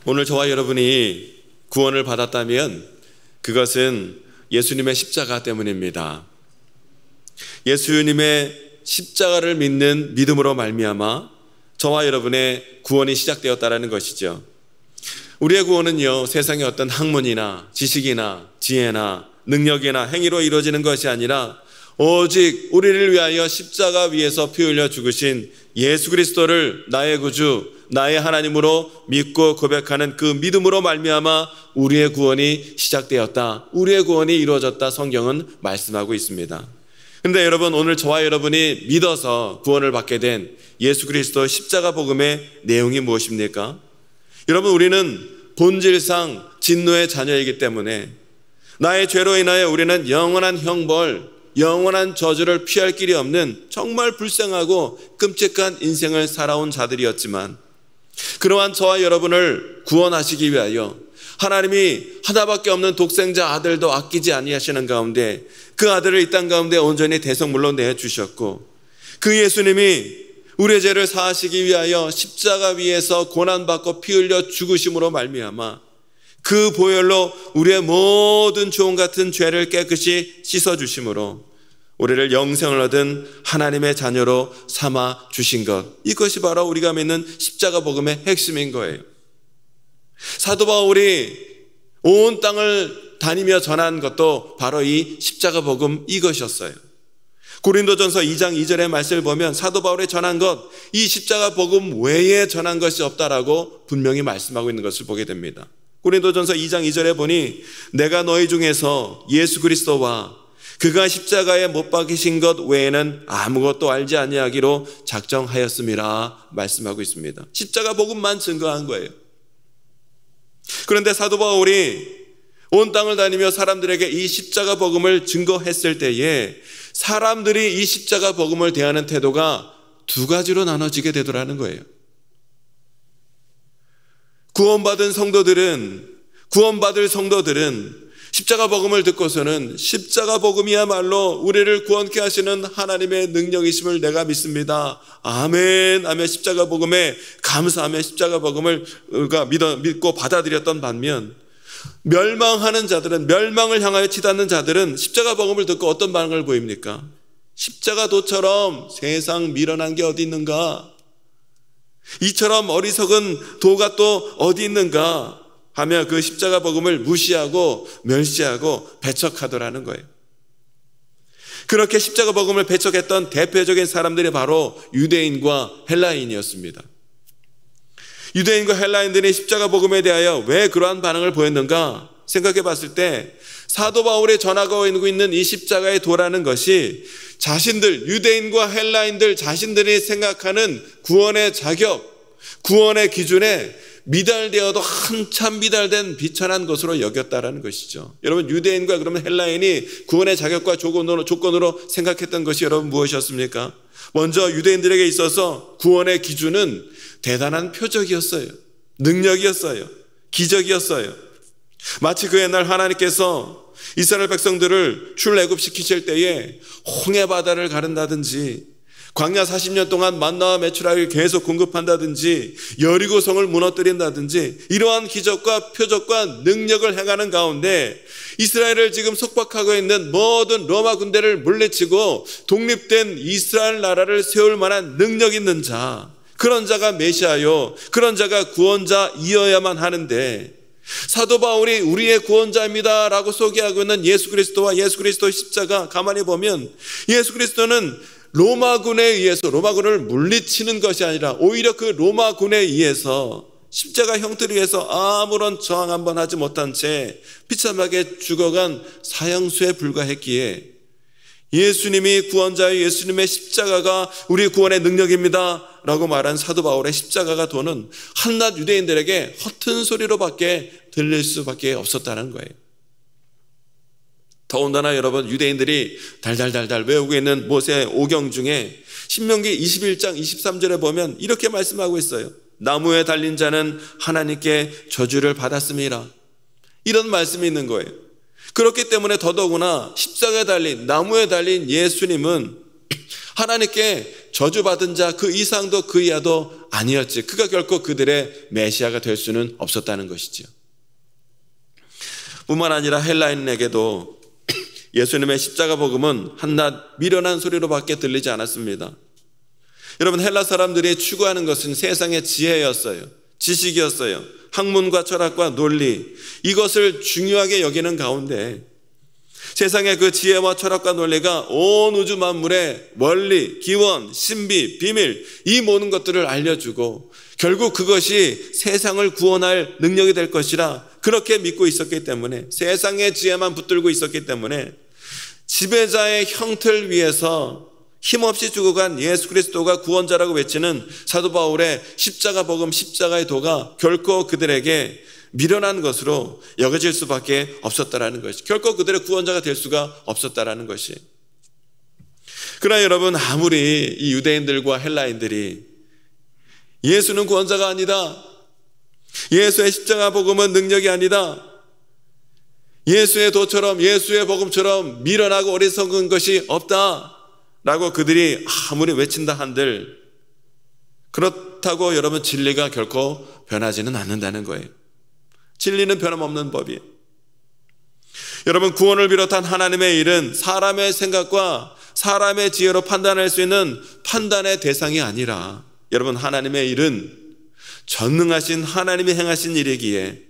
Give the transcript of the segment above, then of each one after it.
오늘 저와 여러분이 구원을 받았다면 그것은 예수님의 십자가 때문입니다. 예수님의 십자가를 믿는 믿음으로 말미암아 저와 여러분의 구원이 시작되었다는 것이죠. 우리의 구원은요, 세상의 어떤 학문이나 지식이나 지혜나 능력이나 행위로 이루어지는 것이 아니라 오직 우리를 위하여 십자가 위에서 피 흘려 죽으신 예수 그리스도를 나의 구주, 나의 하나님으로 믿고 고백하는 그 믿음으로 말미암아 우리의 구원이 시작되었다, 우리의 구원이 이루어졌다 성경은 말씀하고 있습니다. 그런데 여러분, 오늘 저와 여러분이 믿어서 구원을 받게 된 예수 그리스도 십자가 복음의 내용이 무엇입니까? 여러분, 우리는 본질상 진노의 자녀이기 때문에 나의 죄로 인하여 우리는 영원한 형벌, 영원한 저주를 피할 길이 없는 정말 불쌍하고 끔찍한 인생을 살아온 자들이었지만, 그러한 저와 여러분을 구원하시기 위하여 하나님이 하나밖에 없는 독생자 아들도 아끼지 아니하시는 가운데 그 아들을 이 땅 가운데 온전히 대성물로 내주셨고, 그 예수님이 우리의 죄를 사하시기 위하여 십자가 위에서 고난받고 피 흘려 죽으심으로 말미암아 그 보혈로 우리의 모든 조금 같은 죄를 깨끗이 씻어주심으로 우리를 영생을 얻은 하나님의 자녀로 삼아 주신 것, 이것이 바로 우리가 믿는 십자가 복음의 핵심인 거예요. 사도 바울이 온 땅을 다니며 전한 것도 바로 이 십자가 복음 이것이었어요. 고린도전서 2장 2절의 말씀을 보면 사도 바울이 전한 것, 이 십자가 복음 외에 전한 것이 없다라고 분명히 말씀하고 있는 것을 보게 됩니다. 고린도전서 2장 2절에 보니 내가 너희 중에서 예수 그리스도와 그가 십자가에 못 박히신 것 외에는 아무것도 알지 아니하기로 작정하였음이라 말씀하고 있습니다. 십자가 복음만 증거한 거예요. 그런데 사도 바울이 온 땅을 다니며 사람들에게 이 십자가 복음을 증거했을 때에 사람들이 이 십자가 복음을 대하는 태도가 두 가지로 나눠지게 되더라는 거예요. 구원받을 성도들은 십자가 복음을 듣고서는 십자가 복음이야말로 우리를 구원케 하시는 하나님의 능력이심을 내가 믿습니다. 아멘, 아멘. 십자가 복음에 감사하며 십자가 복음을 우리가 믿고 받아들였던 반면, 멸망하는 자들은, 멸망을 향하여 치닫는 자들은 십자가 복음을 듣고 어떤 반응을 보입니까? 십자가 도처럼 세상 미련한 게 어디 있는가? 이처럼 어리석은 도가 또 어디 있는가? 하며 그 십자가 복음을 무시하고 멸시하고 배척하더라는 거예요. 그렇게 십자가 복음을 배척했던 대표적인 사람들이 바로 유대인과 헬라인이었습니다. 유대인과 헬라인들이 십자가 복음에 대하여 왜 그러한 반응을 보였는가 생각해 봤을 때, 사도 바울이 전하고 있는 이 십자가의 도라는 것이 자신들, 유대인과 헬라인들 자신들이 생각하는 구원의 자격, 구원의 기준에 미달되어도 한참 미달된 비천한 것으로 여겼다라는 것이죠. 여러분, 유대인과 그러면 헬라인이 구원의 자격과 조건으로 생각했던 것이 여러분 무엇이었습니까? 먼저 유대인들에게 있어서 구원의 기준은 대단한 표적이었어요. 능력이었어요. 기적이었어요. 마치 그 옛날 하나님께서 이스라엘 백성들을 출애굽시키실 때에 홍해 바다를 가른다든지, 광야 40년 동안 만나와 메추라기를 계속 공급한다든지, 여리고 성을 무너뜨린다든지, 이러한 기적과 표적과 능력을 행하는 가운데 이스라엘을 지금 속박하고 있는 모든 로마 군대를 물리치고 독립된 이스라엘 나라를 세울 만한 능력 있는 자, 그런 자가 메시아요, 그런 자가 구원자이어야만 하는데, 사도 바울이 우리의 구원자입니다 라고 소개하고 있는 예수 그리스도와 예수 그리스도의 십자가 가만히 보면, 예수 그리스도는 로마군에 의해서, 로마군을 물리치는 것이 아니라 오히려 그 로마군에 의해서 십자가 형태를 위해서 아무런 저항 한번 하지 못한 채 비참하게 죽어간 사형수에 불과했기에, 예수님이 구원자의 예수님의 십자가가 우리 구원의 능력입니다 라고 말한 사도 바울의 십자가가 도는 한낱 유대인들에게 허튼 소리로밖에 들릴 수밖에 없었다는 거예요. 더군다나 여러분, 유대인들이 달달달달 외우고 있는 모세 오경 중에 신명기 21장 23절에 보면 이렇게 말씀하고 있어요. 나무에 달린 자는 하나님께 저주를 받았음이라, 이런 말씀이 있는 거예요. 그렇기 때문에 더더구나 십자가에 달린, 나무에 달린 예수님은 하나님께 저주받은 자 그 이상도 그 이하도 아니었지. 그가 결코 그들의 메시아가 될 수는 없었다는 것이지요. 뿐만 아니라 헬라인에게도 예수님의 십자가 복음은 한낱 미련한 소리로밖에 들리지 않았습니다. 여러분, 헬라 사람들이 추구하는 것은 세상의 지혜였어요. 지식이었어요. 학문과 철학과 논리, 이것을 중요하게 여기는 가운데 세상의 그 지혜와 철학과 논리가 온 우주 만물의 원리, 기원, 신비, 비밀, 이 모든 것들을 알려주고 결국 그것이 세상을 구원할 능력이 될 것이라 그렇게 믿고 있었기 때문에, 세상의 지혜만 붙들고 있었기 때문에 지배자의 형틀 위에서 힘없이 죽어간 예수 그리스도가 구원자라고 외치는 사도 바울의 십자가 복음, 십자가의 도가 결코 그들에게 미련한 것으로 여겨질 수밖에 없었다라는 것이, 결코 그들의 구원자가 될 수가 없었다라는 것이. 그러나 여러분, 아무리 이 유대인들과 헬라인들이 예수는 구원자가 아니다, 예수의 십자가 복음은 능력이 아니다, 예수의 도처럼 예수의 복음처럼 미련하고 어리석은 것이 없다라고 그들이 아무리 외친다 한들, 그렇다고 여러분 진리가 결코 변하지는 않는다는 거예요. 진리는 변함없는 법이에요. 여러분, 구원을 비롯한 하나님의 일은 사람의 생각과 사람의 지혜로 판단할 수 있는 판단의 대상이 아니라, 여러분, 하나님의 일은 전능하신 하나님이 행하신 일이기에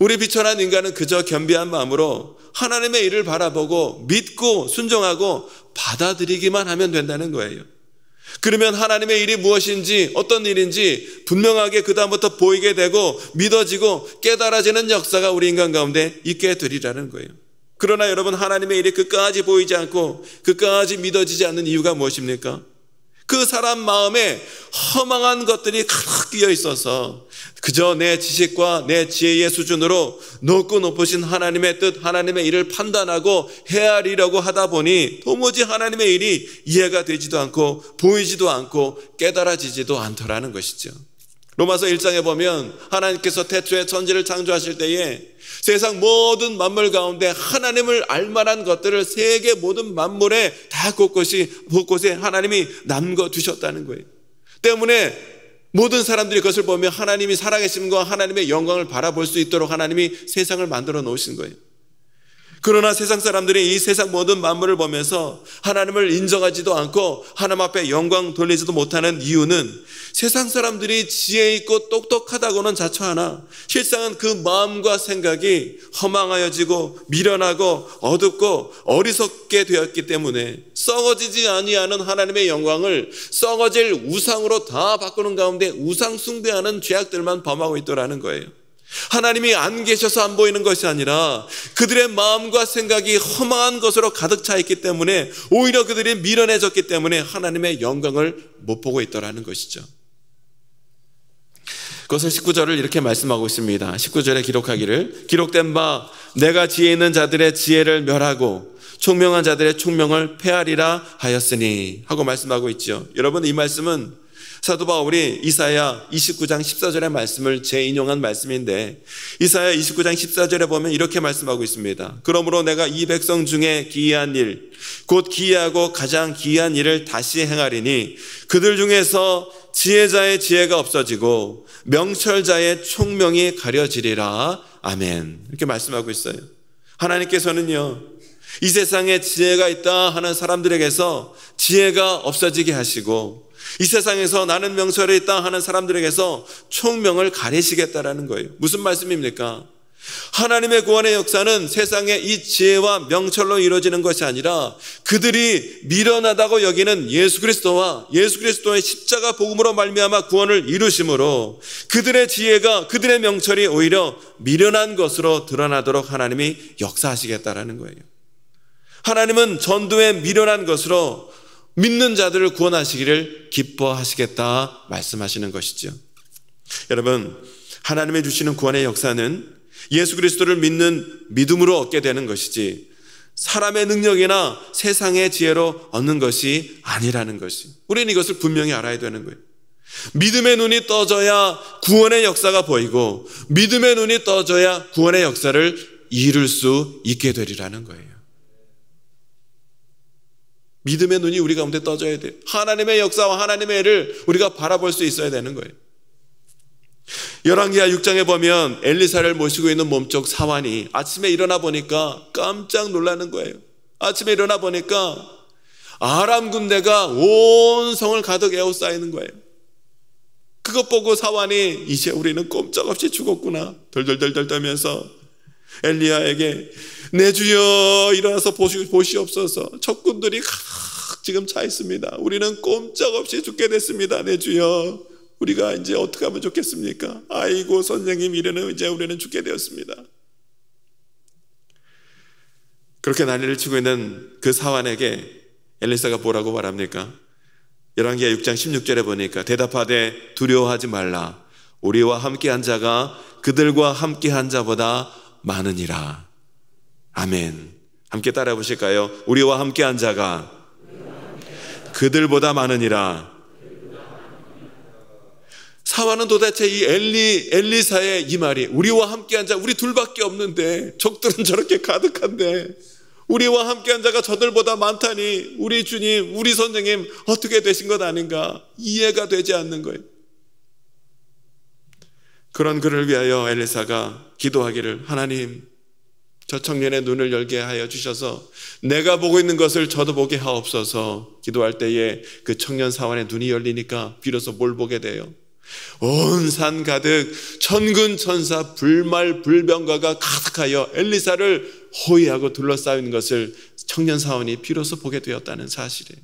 우리 비천한 인간은 그저 겸비한 마음으로 하나님의 일을 바라보고 믿고 순종하고 받아들이기만 하면 된다는 거예요. 그러면 하나님의 일이 무엇인지, 어떤 일인지 분명하게 그 다음부터 보이게 되고 믿어지고 깨달아지는 역사가 우리 인간 가운데 있게 되리라는 거예요. 그러나 여러분, 하나님의 일이 끝까지 보이지 않고 끝까지 믿어지지 않는 이유가 무엇입니까? 그 사람 마음에 허망한 것들이 가득 끼어 있어서 그저 내 지식과 내 지혜의 수준으로 높고 높으신 하나님의 뜻, 하나님의 일을 판단하고 헤아리려고 하다 보니 도무지 하나님의 일이 이해가 되지도 않고 보이지도 않고 깨달아지지도 않더라는 것이죠. 로마서 1장에 보면 하나님께서 태초에 천지를 창조하실 때에 세상 모든 만물 가운데 하나님을 알만한 것들을 세계 모든 만물에 다 곳곳에 하나님이 남겨두셨다는 거예요. 때문에 모든 사람들이 그것을 보며 하나님이 살아계심과 하나님의 영광을 바라볼 수 있도록 하나님이 세상을 만들어 놓으신 거예요. 그러나 세상 사람들이 이 세상 모든 만물을 보면서 하나님을 인정하지도 않고 하나님 앞에 영광 돌리지도 못하는 이유는 세상 사람들이 지혜 있고 똑똑하다고는 자처하나 실상은 그 마음과 생각이 허망하여지고 미련하고 어둡고 어리석게 되었기 때문에 썩어지지 아니하는 하나님의 영광을 썩어질 우상으로 다 바꾸는 가운데 우상 숭배하는 죄악들만 범하고 있더라는 거예요. 하나님이 안 계셔서 안 보이는 것이 아니라 그들의 마음과 생각이 허망한 것으로 가득 차 있기 때문에 오히려 그들이 미련해졌기 때문에 하나님의 영광을 못 보고 있더라는 것이죠. 그것을 19절을 이렇게 말씀하고 있습니다. 19절에 기록된 바 내가 지혜 있는 자들의 지혜를 멸하고 총명한 자들의 총명을 폐하리라 하였으니 하고 말씀하고 있죠. 여러분, 이 말씀은 사도 바울이 이사야 29장 14절의 말씀을 재인용한 말씀인데, 이사야 29장 14절에 보면 이렇게 말씀하고 있습니다. 그러므로 내가 이 백성 중에 기이한 일, 곧 기이하고 가장 기이한 일을 다시 행하리니 그들 중에서 지혜자의 지혜가 없어지고 명철자의 총명이 가려지리라. 아멘. 이렇게 말씀하고 있어요. 하나님께서는요, 이 세상에 지혜가 있다 하는 사람들에게서 지혜가 없어지게 하시고, 이 세상에서 나는 명철이 있다 하는 사람들에게서 총명을 가리시겠다라는 거예요. 무슨 말씀입니까? 하나님의 구원의 역사는 세상의 이 지혜와 명철로 이루어지는 것이 아니라 그들이 미련하다고 여기는 예수 그리스도와 예수 그리스도의 십자가 복음으로 말미암아 구원을 이루심으로 그들의 지혜가, 그들의 명철이 오히려 미련한 것으로 드러나도록 하나님이 역사하시겠다라는 거예요. 하나님은 전도에 미련한 것으로 믿는 자들을 구원하시기를 기뻐하시겠다 말씀하시는 것이죠. 여러분, 하나님의 주시는 구원의 역사는 예수 그리스도를 믿는 믿음으로 얻게 되는 것이지 사람의 능력이나 세상의 지혜로 얻는 것이 아니라는 것이, 우리는 이것을 분명히 알아야 되는 거예요. 믿음의 눈이 떠져야 구원의 역사가 보이고 믿음의 눈이 떠져야 구원의 역사를 이룰 수 있게 되리라는 거예요. 믿음의 눈이 우리 가운데 떠져야 돼요. 하나님의 역사와 하나님의 일을 우리가 바라볼 수 있어야 되는 거예요. 열왕기하 6장에 보면 엘리사를 모시고 있는 몸쪽 사환이 아침에 일어나 보니까 깜짝 놀라는 거예요. 아침에 일어나 보니까 아람 군대가 온 성을 가득 에워싸이는 거예요. 그것 보고 사환이 이제 우리는 꼼짝없이 죽었구나 덜덜덜덜 떨면서 엘리야에게 내 주여 일어나서 보시옵소서. 적군들이 가득 지금 차 있습니다. 우리는 꼼짝없이 죽게 됐습니다. 내 주여 우리가 이제 어떻게 하면 좋겠습니까? 아이고 선생님 이래는 이제 우리는 죽게 되었습니다. 그렇게 난리를 치고 있는 그 사환에게 엘리사가 뭐라고 말합니까? 열왕기하 6장 16절에 보니까 대답하되 두려워하지 말라. 우리와 함께한 자가 그들과 함께한 자보다 많으니라. 아멘. 함께 따라해 보실까요? 우리와 함께한 자가 그들보다 많으니라. 사환은 도대체 이 엘리사의 이 말이 우리와 함께한 자 우리 둘밖에 없는데 적들은 저렇게 가득한데 우리와 함께한 자가 저들보다 많다니 우리 주님 우리 선생님 어떻게 되신 것 아닌가 이해가 되지 않는 거예요. 그런 그를 위하여 엘리사가 기도하기를 하나님 저 청년의 눈을 열게 하여 주셔서 내가 보고 있는 것을 저도 보게 하옵소서. 기도할 때에 그 청년 사환의 눈이 열리니까 비로소 뭘 보게 돼요? 온 산 가득 천군 천사 불말 불병거가 가득하여 엘리사를 호위하고 둘러싸인 것을 청년 사원이 비로소 보게 되었다는 사실이에요.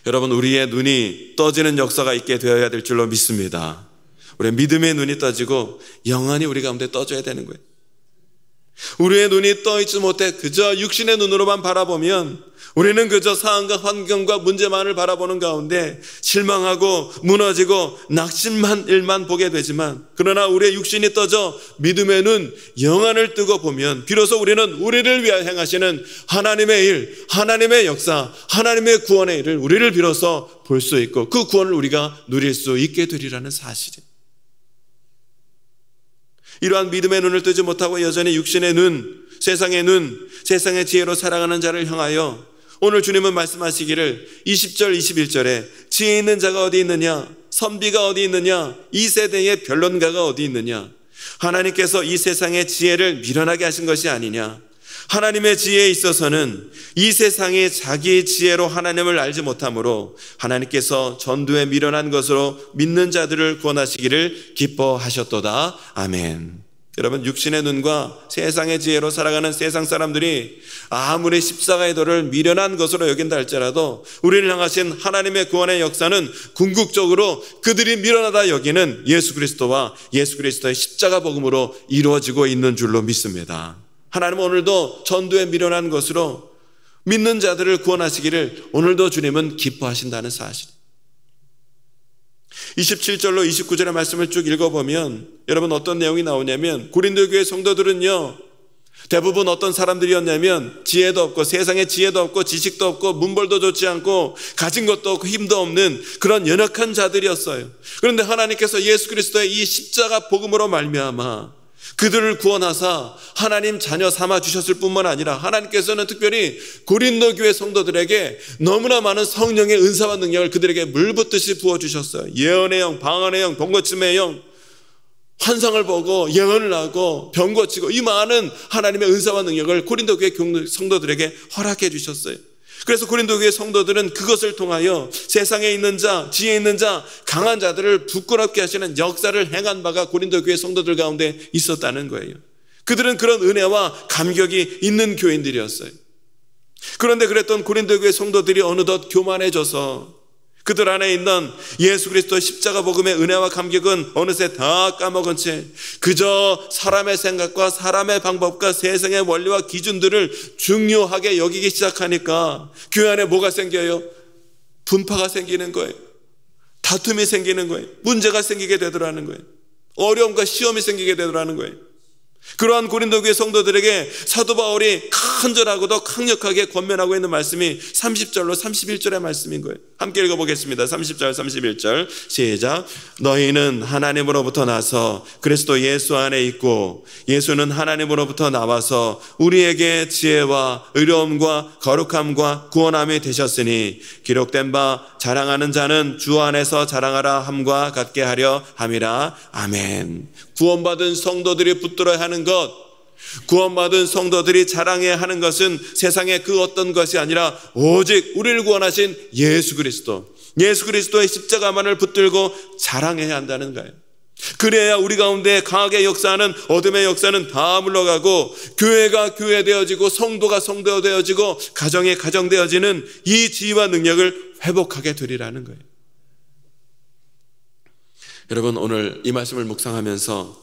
여러분 우리의 눈이 떠지는 역사가 있게 되어야 될 줄로 믿습니다. 우리의 믿음의 눈이 떠지고 영원히 우리 가운데 떠져야 되는 거예요. 우리의 눈이 떠있지 못해 그저 육신의 눈으로만 바라보면 우리는 그저 상황과 환경과 문제만을 바라보는 가운데 실망하고 무너지고 낙심한 일만 보게 되지만 그러나 우리의 육신이 떠져 믿음의 눈 영안을 뜨고 보면 비로소 우리는 우리를 위하여 행하시는 하나님의 일, 하나님의 역사, 하나님의 구원의 일을 우리를 비로소 볼 수 있고 그 구원을 우리가 누릴 수 있게 되리라는 사실이에요. 이러한 믿음의 눈을 뜨지 못하고 여전히 육신의 눈, 세상의 눈, 세상의 지혜로 살아가는 자를 향하여 오늘 주님은 말씀하시기를 20절 21절에 지혜 있는 자가 어디 있느냐, 선비가 어디 있느냐, 이 세대의 변론가가 어디 있느냐. 하나님께서 이 세상의 지혜를 미련하게 하신 것이 아니냐. 하나님의 지혜에 있어서는 이 세상이 자기 지혜로 하나님을 알지 못하므로 하나님께서 전도에 미련한 것으로 믿는 자들을 구원하시기를 기뻐하셨도다. 아멘. 여러분 육신의 눈과 세상의 지혜로 살아가는 세상 사람들이 아무리 십자가의 도를 미련한 것으로 여긴다 할지라도 우리를 향하신 하나님의 구원의 역사는 궁극적으로 그들이 미련하다 여기는 예수 그리스도와 예수 그리스도의 십자가 복음으로 이루어지고 있는 줄로 믿습니다. 하나님은 오늘도 전도에 미련한 것으로 믿는 자들을 구원하시기를 오늘도 주님은 기뻐하신다는 사실. 27절로 29절의 말씀을 쭉 읽어보면 여러분 어떤 내용이 나오냐면 고린도 교회 성도들은요 대부분 어떤 사람들이었냐면 지혜도 없고 세상에 지혜도 없고 지식도 없고 문벌도 좋지 않고 가진 것도 없고 힘도 없는 그런 연약한 자들이었어요. 그런데 하나님께서 예수 그리스도의 이 십자가 복음으로 말미암아 그들을 구원하사 하나님 자녀 삼아 주셨을 뿐만 아니라 하나님께서는 특별히 고린도 교회 성도들에게 너무나 많은 성령의 은사와 능력을 그들에게 물붓듯이 부어주셨어요. 예언의 영, 방언의 영, 병고침의 영, 환상을 보고 예언을 하고 병 고치고 이 많은 하나님의 은사와 능력을 고린도 교회 성도들에게 허락해 주셨어요. 그래서 고린도 교회 성도들은 그것을 통하여 세상에 있는 자, 지혜 있는 자, 강한 자들을 부끄럽게 하시는 역사를 행한 바가 고린도 교회 성도들 가운데 있었다는 거예요. 그들은 그런 은혜와 감격이 있는 교인들이었어요. 그런데 그랬던 고린도 교회 성도들이 어느덧 교만해져서 그들 안에 있는 예수 그리스도의 십자가 복음의 은혜와 감격은 어느새 다 까먹은 채 그저 사람의 생각과 사람의 방법과 세상의 원리와 기준들을 중요하게 여기기 시작하니까 교회 안에 뭐가 생겨요? 분파가 생기는 거예요. 다툼이 생기는 거예요. 문제가 생기게 되더라는 거예요. 어려움과 시험이 생기게 되더라는 거예요. 그러한 고린도 교회 성도들에게 사도 바울이 간절하고도 강력하게 권면하고 있는 말씀이 30절로 31절의 말씀인 거예요. 함께 읽어보겠습니다. 30절 31절 시작. 너희는 하나님으로부터 나서 그리스도 예수 안에 있고 예수는 하나님으로부터 나와서 우리에게 지혜와 의로움과 거룩함과 구원함이 되셨으니 기록된 바 자랑하는 자는 주 안에서 자랑하라 함과 같게 하려 함이라. 아멘. 구원받은 성도들이 붙들어야 하는 것, 구원받은 성도들이 자랑해야 하는 것은 세상의 그 어떤 것이 아니라 오직 우리를 구원하신 예수 그리스도의 십자가만을 붙들고 자랑해야 한다는 거예요. 그래야 우리 가운데 강하게 역사하는 어둠의 역사는 다 물러가고 교회가 교회되어지고 성도가 성도되어지고 가정이 가정되어지는 이 지위와 능력을 회복하게 되리라는 거예요. 여러분, 오늘 이 말씀을 묵상하면서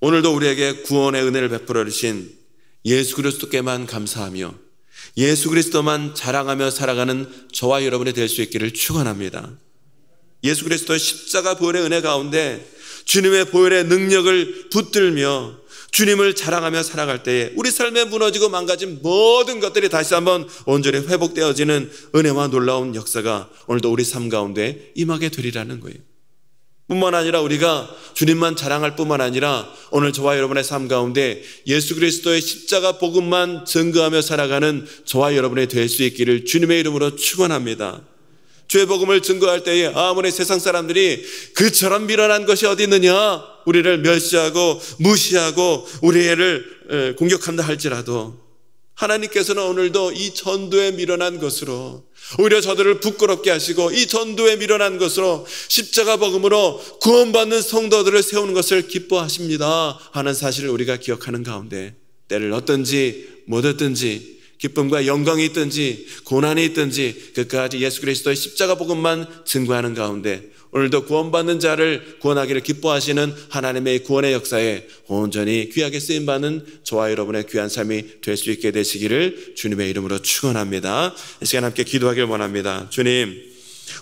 오늘도 우리에게 구원의 은혜를 베풀어 주신 예수 그리스도께만 감사하며 예수 그리스도만 자랑하며 살아가는 저와 여러분이 될 수 있기를 축원합니다. 예수 그리스도의 십자가 보혈의 은혜 가운데 주님의 보혈의 능력을 붙들며 주님을 자랑하며 살아갈 때에 우리 삶에 무너지고 망가진 모든 것들이 다시 한번 온전히 회복되어지는 은혜와 놀라운 역사가 오늘도 우리 삶 가운데 임하게 되리라는 거예요. 뿐만 아니라 우리가 주님만 자랑할 뿐만 아니라 오늘 저와 여러분의 삶 가운데 예수 그리스도의 십자가 복음만 증거하며 살아가는 저와 여러분이 될 수 있기를 주님의 이름으로 축원합니다. 주의 복음을 증거할 때에 아무리 세상 사람들이 그처럼 미련한 것이 어디 있느냐, 우리를 멸시하고 무시하고 우리를 공격한다 할지라도 하나님께서는 오늘도 이 전도에 미련한 것으로 오히려 저들을 부끄럽게 하시고 이 전도에 미련한 것으로 십자가 복음으로 구원받는 성도들을 세우는 것을 기뻐하십니다 하는 사실을 우리가 기억하는 가운데 때를 얻든지 못 얻든지 기쁨과 영광이 있든지 고난이 있든지 끝까지 예수 그리스도의 십자가 복음만 증거하는 가운데 오늘도 구원받는 자를 구원하기를 기뻐하시는 하나님의 구원의 역사에 온전히 귀하게 쓰임받는 저와 여러분의 귀한 삶이 될 수 있게 되시기를 주님의 이름으로 축원합니다. 이 시간 함께 기도하길 원합니다. 주님,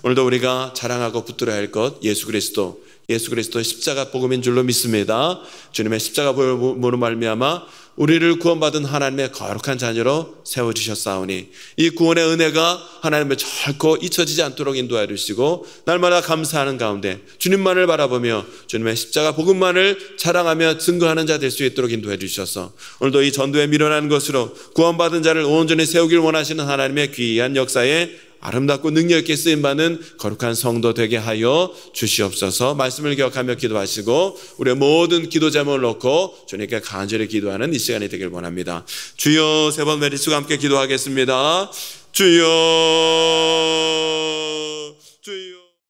오늘도 우리가 자랑하고 붙들어야 할 것 예수 그리스도의 십자가 복음인 줄로 믿습니다. 주님의 십자가 복음으로 말미암아 우리를 구원받은 하나님의 거룩한 자녀로 세워주셨사오니 이 구원의 은혜가 하나님의 결코 잊혀지지 않도록 인도하여 주시고 날마다 감사하는 가운데 주님만을 바라보며 주님의 십자가 복음만을 자랑하며 증거하는 자 될 수 있도록 인도해 주셔서 오늘도 이 전도에 미련한 것으로 구원받은 자를 온전히 세우길 원하시는 하나님의 귀한 역사에 아름답고 능력 있게 쓰임받는 거룩한 성도 되게 하여 주시옵소서. 말씀을 기억하며 기도하시고 우리의 모든 기도 제목을 놓고 주님께 간절히 기도하는 이 시간이 되길 원합니다. 주여, 세 번 외치고 함께 기도하겠습니다. 주여, 주여.